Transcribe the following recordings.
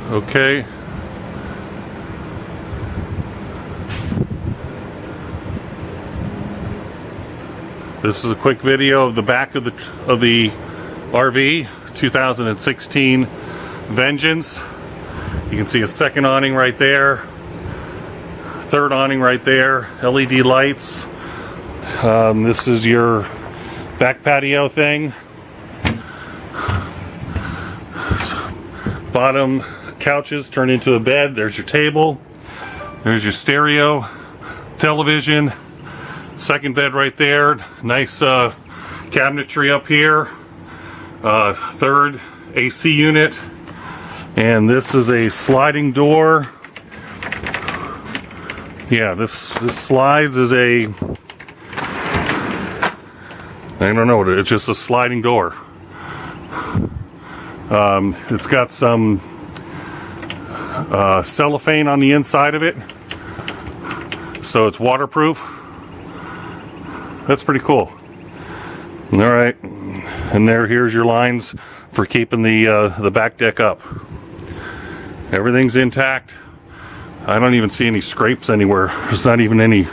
Okay. This is a quick video of the back of the RV, 2016 Vengeance. You can see a second awning right there, third awning right there, LED lights. This is your back patio thing. Bottom couches turn into a bed. There's your table. There's your stereo, television. Second bed right there. Nice cabinetry up here. Third AC unit. And this is a sliding door. Yeah, this slides is a, I don't know what it's just a sliding door. It's got some cellophane on the inside of it, so it's waterproof. That's pretty cool. All right, and here's your lines for keeping the back deck up. Everything's intact. I don't even see any scrapes anywhere. There's not even any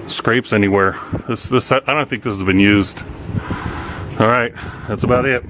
scrapes anywhere. This I don't think this has been used. All right, that's about it.